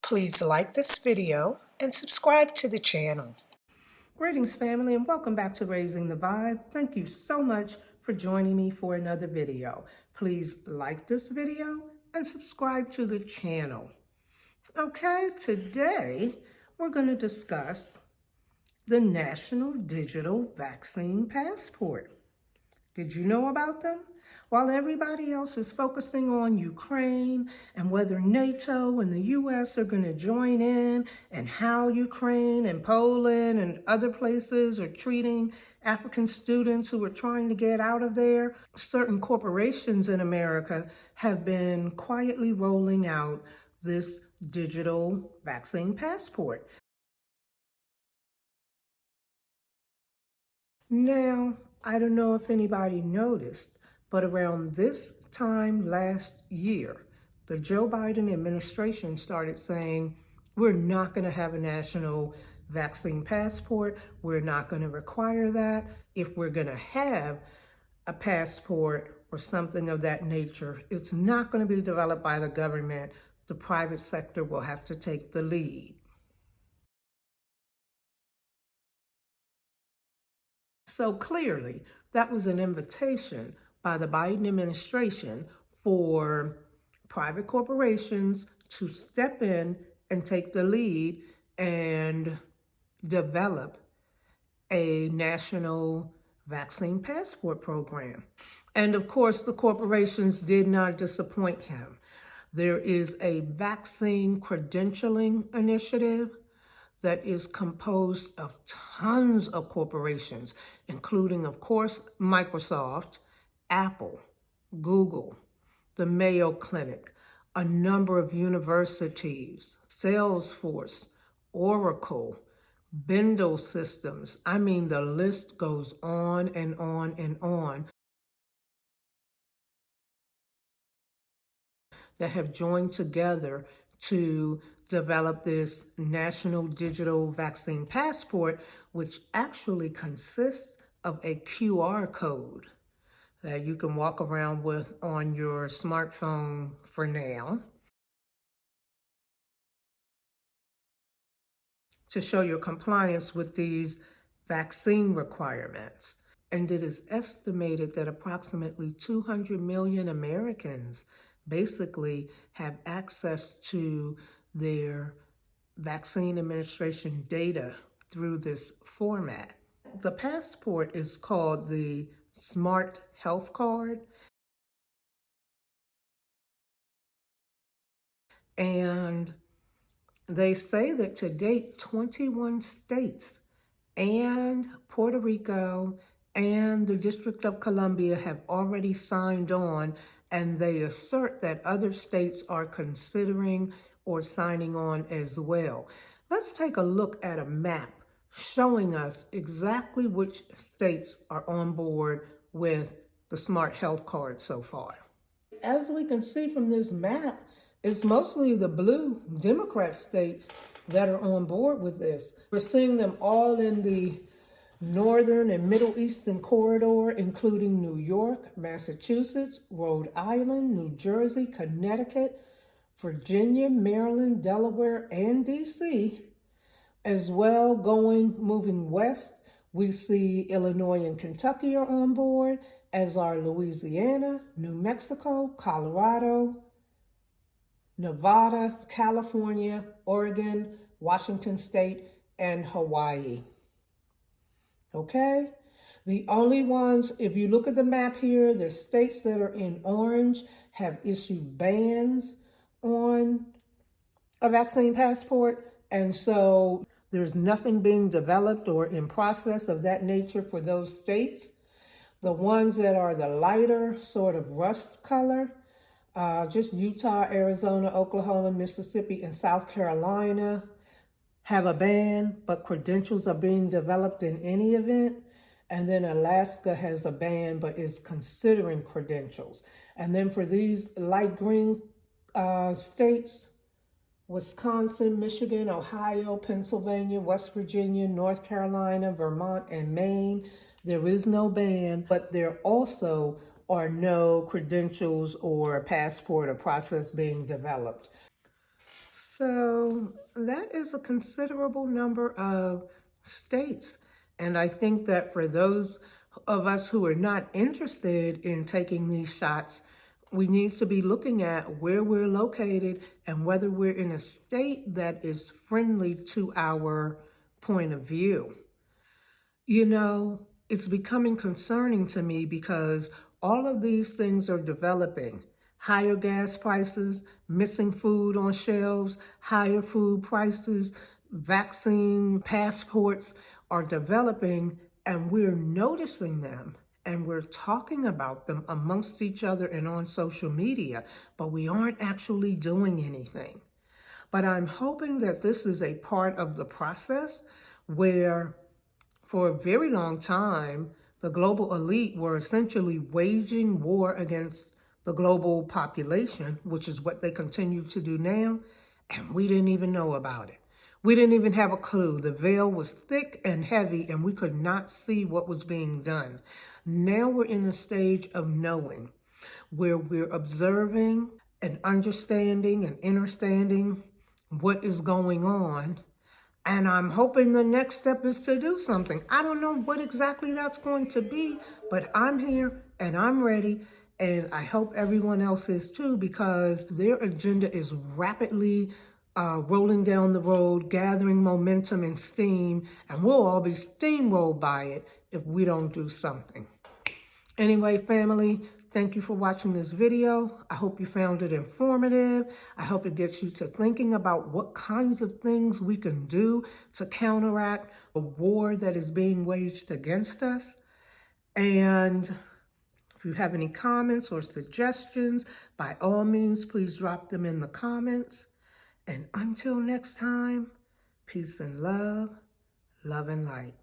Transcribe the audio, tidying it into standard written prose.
Please like this video and subscribe to the channel. Greetings, family, and welcome back to Raising the Vibe. Thank you so much for joining me for another video. Please like this video and subscribe to the channel. Okay, today we're going to discuss the National Digital Vaccine Passport. Did you know about them? While everybody else is focusing on Ukraine and whether NATO and the US are going to join in and how Ukraine and Poland and other places are treating African students who are trying to get out of there, certain corporations in America have been quietly rolling out this digital vaccine passport. Now, I don't know if anybody noticed, but around this time last year, the Joe Biden administration started saying, we're not going to have a national vaccine passport. We're not going to require that. If we're going to have a passport or something of that nature, it's not going to be developed by the government. The private sector will have to take the lead. So clearly, that was an invitation by the Biden administration for private corporations to step in and take the lead and develop a national vaccine passport program. And of course, the corporations did not disappoint him. There is a vaccine credentialing initiative that is composed of tons of corporations, including, of course, Microsoft, Apple, Google, the Mayo Clinic, a number of universities, Salesforce, Oracle, Bindle Systems. I mean, the list goes on and on and on, that have joined together to develop this national digital vaccine passport, which actually consists of a QR code that you can walk around with on your smartphone for now to show your compliance with these vaccine requirements. And it is estimated that approximately 200 million Americans basically have access to their vaccine administration data through this format. The passport is called the Smart Health Card. And they say that to date, 21 states and Puerto Rico and the District of Columbia have already signed on, and they assert that other states are considering or signing on as well. Let's take a look at a map showing us exactly which states are on board with the Smart Health Card so far. As we can see from this map, it's mostly the blue Democrat states that are on board with this. We're seeing them all in the northern and Middle Eastern corridor, including New York, Massachusetts, Rhode Island, New Jersey, Connecticut, Virginia, Maryland, Delaware, and DC. As well, moving west, we see Illinois and Kentucky are on board, as are Louisiana, New Mexico, Colorado, Nevada, California, Oregon, Washington State, and Hawaii. Okay? The only ones, if you look at the map here, the states that are in orange have issued bans on a vaccine passport. And so there's nothing being developed or in process of that nature for those states. The ones that are the lighter sort of rust color, just Utah, Arizona, Oklahoma, Mississippi, and South Carolina have a ban, but credentials are being developed in any event. And then Alaska has a ban, but is considering credentials. And then for these light green states, Wisconsin, Michigan, Ohio, Pennsylvania, West Virginia, North Carolina, Vermont, and Maine, there is no ban, but there also are no credentials or passport or process being developed. So that is a considerable number of states. And I think that for those of us who are not interested in taking these shots, we need to be looking at where we're located and whether we're in a state that is friendly to our point of view. You know, it's becoming concerning to me because all of these things are developing. Higher gas prices, missing food on shelves, higher food prices, vaccine passports are developing, and we're noticing them and we're talking about them amongst each other and on social media, but we aren't actually doing anything. But I'm hoping that this is a part of the process where for a very long time, the global elite were essentially waging war against the global population, which is what they continue to do now, and we didn't even know about it. We didn't even have a clue. The veil was thick and heavy, and we could not see what was being done. Now we're in a stage of knowing, where we're observing and understanding and understanding what is going on, and I'm hoping the next step is to do something. I don't know what exactly that's going to be, but I'm here and I'm ready. And I hope everyone else is too, because their agenda is rapidly rolling down the road, gathering momentum and steam, and we'll all be steamrolled by it if we don't do something. Anyway, family, thank you for watching this video. I hope you found it informative. I hope it gets you to thinking about what kinds of things we can do to counteract a war that is being waged against us. And if you have any comments or suggestions, by all means, please drop them in the comments. And until next time, peace and love, love and light.